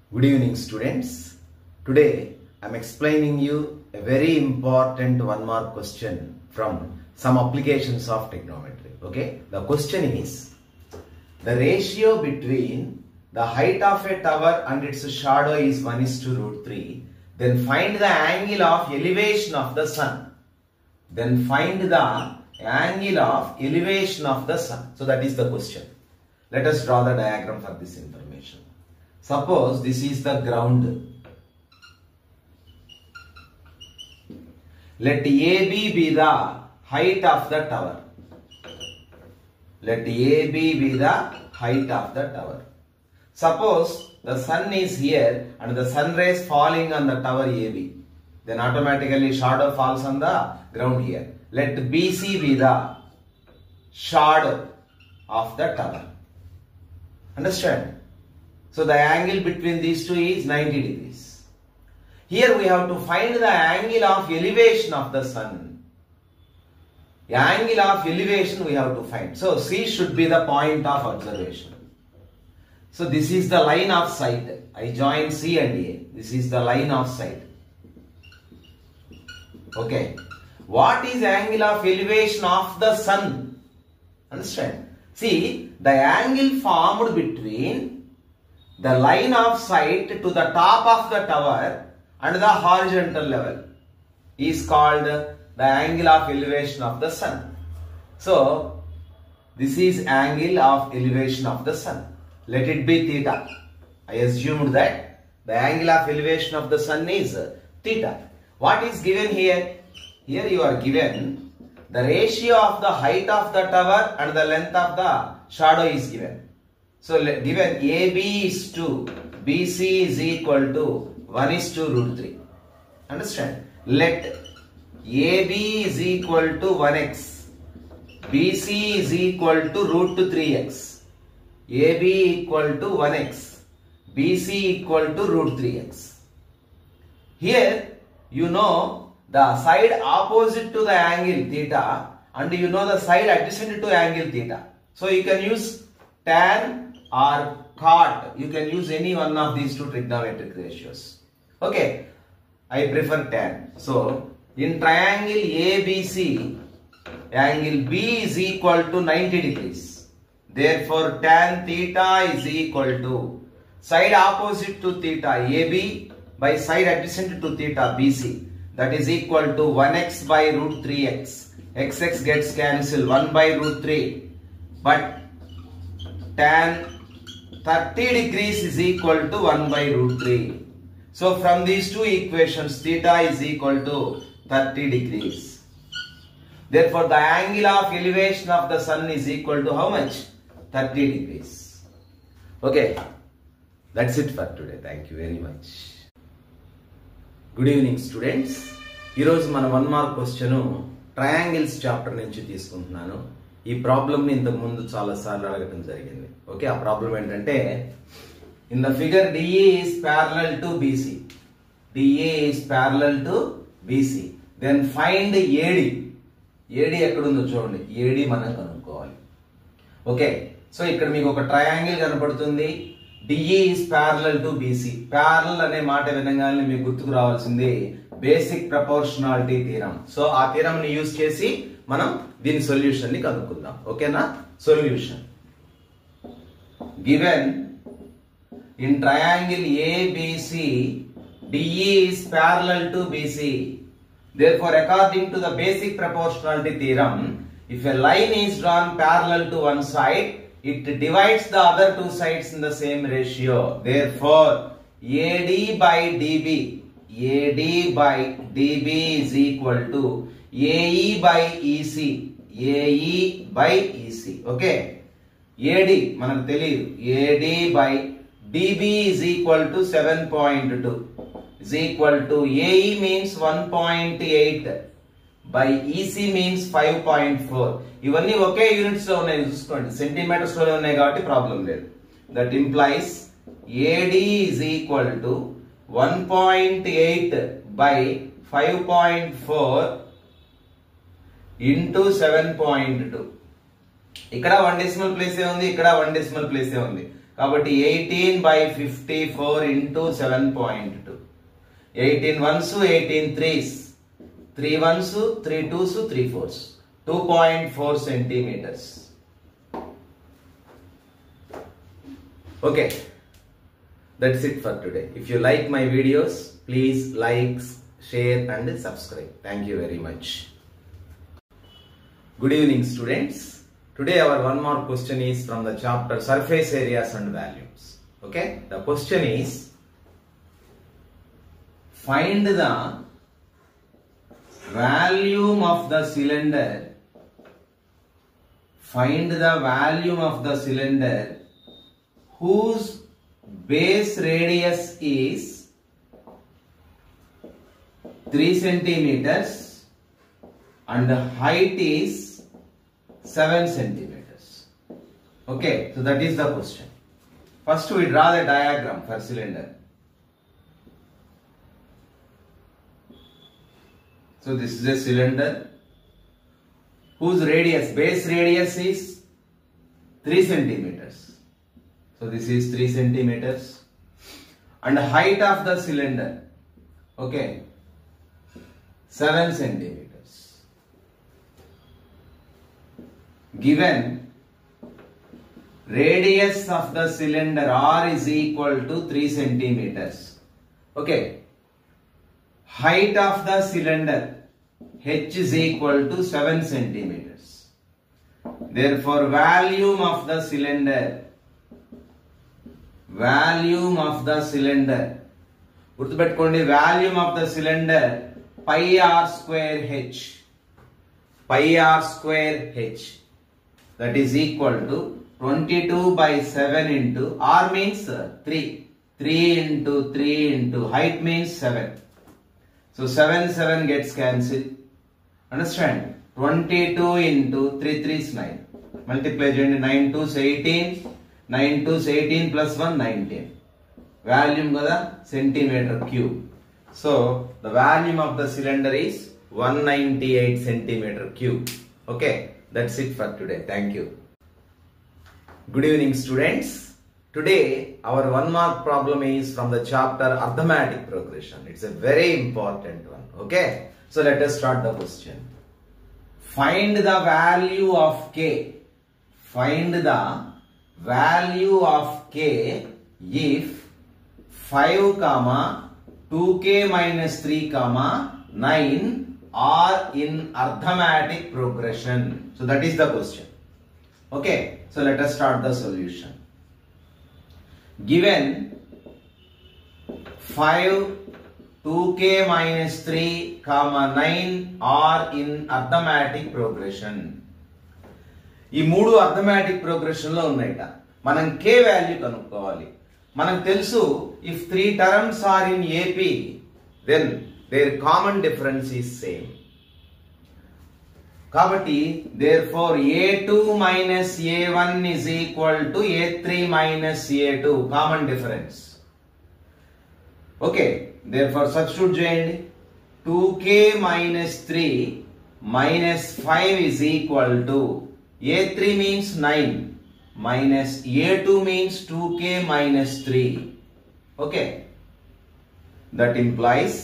Good evening, students. Today I am explaining you a very important one mark question from some applications of trigonometry. Okay, the question is the ratio between the height of a tower and its shadow is 1:√3. Then find the angle of elevation of the sun. Then find the angle of elevation of the sun. So that is the question. Let us draw the diagram for this information. Suppose this is the ground. Let AB be the height of the tower. Let AB be the height of the tower. Suppose the sun is here and the sun rays falling on the tower AB. Then automatically shadow falls on the ground here. Let BC be the shadow of the tower. Understand? So the angle between these two is 90 degrees. Here we have to find the angle of elevation of the sun. The angle of elevation we have to find. So C should be the point of observation. So this is the line of sight. I join C and A. This is the line of sight. Okay. What is angle of elevation of the sun? Understand? See, the angle formed between the line of sight to the top of the tower and the horizontal level is called the angle of elevation of the sun. So, this is angle of elevation of the sun. Let it be theta. I assumed that the angle of elevation of the sun is theta. What is given here? Here you are given the ratio of the height of the tower and the length of the shadow is given. So given AB is 2, BC is equal to 1:√3. Understand? Let AB is equal to 1x, BC is equal to √3x. AB equal to 1x, BC equal to √3x. Here you know the side opposite to the angle theta and you know the side adjacent to angle theta. So you can use tan or cot. You can use any one of these two trigonometric ratios. Okay, I prefer tan. So in triangle ABC, angle B is equal to 90 degrees. Therefore tan theta is equal to side opposite to theta AB by side adjacent to theta BC. That is equal to 1x by √3x. Xx gets cancelled, 1 by √3. But tan 30 degrees is equal to 1 by √3. So from these two equations, theta is equal to 30 degrees. Therefore, the angle of elevation of the sun is equal to how much? 30 degrees. Okay, that's it for today. Thank you very much. Good evening, students. ఈరోజు మన 1 mark question triangles chapter నుంచి తీసుకుంటున్నాను. ఈ ప్రాబ్లమ్ని ఇంతకు ముందు చాలా సార్లు అడగటం జరిగింది. ఓకే, ఆ ప్రాబ్లం ఏంటంటే in the figure DA is parallel to BC. DA is parallel to BC. Then find AD. AD ఎక్కడుందో చూడండి. ఏడి మనం కనుక్కోవాలి. ఓకే, సో ఇక్కడ మీకు ఒక ట్రయాంగిల్ కనపడుతుంది. DA is parallel to BC. Parallel అనే మాట వినగానే మీకు గుర్తుకు రావాల్సింది బేసిక్ ప్రపోర్షనాలిటీ థీరం. సో ఆ థీరం ని యూజ్ చేసి మనం దీని సొల్యూషన్ ని కనుక్కుందాం. ఓకేనా? Solution given in triangle ABC DE is parallel to BC. Therefore, according to the basic proportionality theorem, if a line is drawn parallel to one side, it divides the other two sides in the same ratio. Therefore, AD by DB is equal to AE by EC. AE by EC. Okay. AD మనకు తెలియదు. AD by DB is equal to 7.2 is equal to AE means 1.8 by EC means 5.4. ఇవన్నీ ఒకే units లో ఉన్నాయి చూసుకోండి. Centimetres లో ఉన్నాయి కాబట్టి problem లేదు. That implies AD is equal to 1.8 by 5.4 into 7.2. ఇక్కడ 1 డెసిమల్ ప్లేస్ ఉంది, ఇక్కడ 1 డెసిమల్ ప్లేస్ ఉంది. కాబట్టి 18/54 into 7.2. 18 ones, 18 threes, 3 ones, 3 twos, 3 fours, 2.4 centimeters. Okay, that's it for today. If you like my videos, please like, share and subscribe. Thank you very much. Good evening, students. Today our one more question is from the chapter surface areas and volumes. Okay, the question is, find the volume of the cylinder. Find the volume of the cylinder whose base radius is 3 centimeters and height is 7 centimeters. Okay, so that is the question. First we draw the diagram for cylinder. So this is a cylinder whose radius, base radius is 3 centimeters. So this is 3 centimeters and height of the cylinder, okay, 7 centimeters. Given radius of the cylinder R is equal to 3 centimeters. Okay. Height of the cylinder H is equal to 7 centimeters. Therefore, volume of the cylinder, గుర్తుపెట్టుకోండి, volume of the cylinder pi r square h, that is equal to 22/7 into r means 3 into 3 into height means 7. So 7 gets cancelled. Understand? 22 into 3 is 9. Multiply 9 2s 18. 9 2s 18 plus 1 19. Volume kada centimeter cube. So the volume of the cylinder is 198 centimeter cube. Okay, that's it for today. Thank you. Good evening, students. Today our one mark problem is from the chapter arithmetic progression. It's a very important one. Okay, so let us start the question. Find the value of k. Find the value of k if 5, 2k minus 3, 9 are in arithmetic progression. So that is the question. Okay, so let us start the solution. Given 5, 2k minus 3, 9 are in arithmetic progression. ఈ మూడు arithmetic progression లో ఉన్నాయిట. మనం k value కనుక్కోవాలి. మనకు తెలుసు, if 3 terms are in AP, then their common difference is same. కాబట్టి therefore A2 minus A1 is equal to A3 minus A2, common difference. Okay, therefore substitute చేయండి. 2k minus 3 minus 5 is equal to A3 means 9 minus A2 means 2k minus 3. Okay, that implies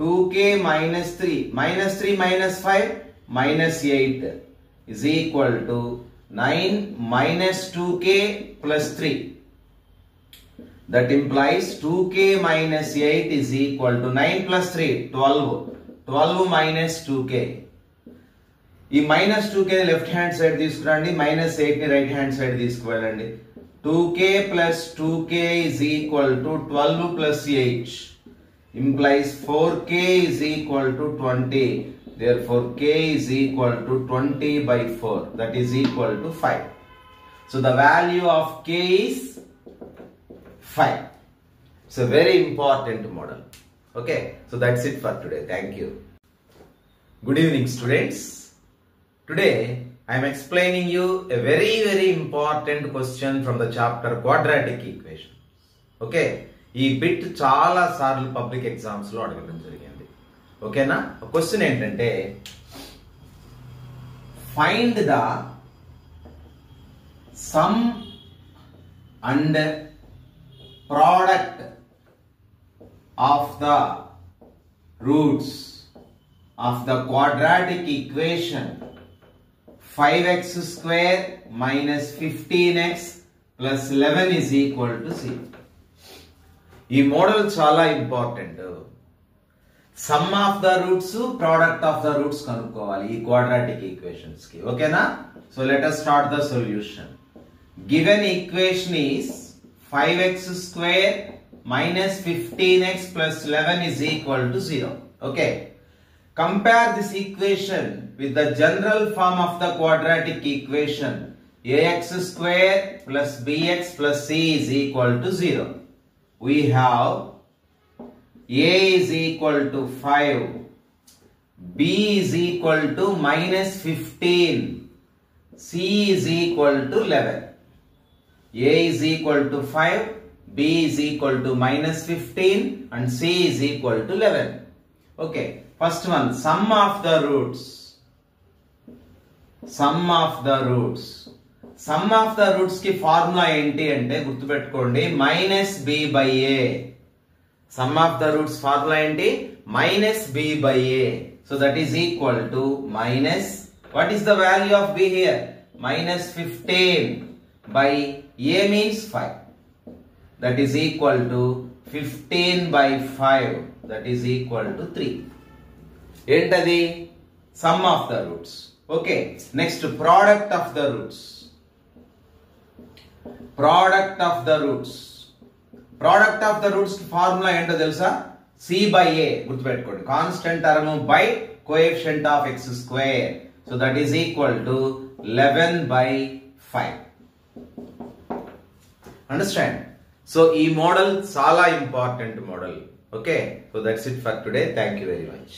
2k minus 3 minus 5 minus 8 is equal to 9 minus 2k plus 3. That implies 2k minus 8 is equal to 9 plus 3 12 minus 2k. ఈ minus 2k left hand side తీసుకురండి, minus 8 ని right hand side తీసుకువెళ్ళండి. 2k plus 2k is equal to 12 plus 8 implies 4k is equal to 20. Therefore k is equal to 20/4, that is equal to 5. So the value of k is 5. It's a very important model. Okay, so that's it for today. Thank you. Good evening, students. Today I am explaining you a very important question from the chapter quadratic equation. Okay, ఈ bit చాలా సార్లు public exams లో అడగడం జరిగింది. ఓకేనా? Question ఏంటంటే, find the sum and product of the roots of the quadratic equation 5x square minus 15x plus 11 is equal to 0. ఈ model చాలా important. Some of the roots, product of the roots కనుక్కోవాలి ఈ quadratic equations కి. ఓకేనా? So let us start the solution. Given equation is 5x square minus 15x plus 11 is equal to 0. Okay. Compare this equation with the general form of the quadratic equation ax square plus bx plus c is equal to 0. We have a is equal to 5, b is equal to minus 15, c is equal to 11. A is equal to 5, b is equal to minus 15 and c is equal to 11. Okay, first one, sum of the roots. Sum of the roots. Sum of the roots ki formula enti ante gurtupettukondi minus b by a. Sum of the roots formula enti minus b by a. So that is equal to minus, what is the value of b here? Minus 15 by a means 5. That is equal to 15 by 5. That is equal to 3. Entadi sum of the roots. Okay. Next, product of the roots. Product of the roots. Product of the roots formula ento telusa? C by a. Gurtupettukondi. Constant term by coefficient of x square. So that is equal to 11 by 5. Understand? So ee model chala important model. Okay. So that's it for today. Thank you very much.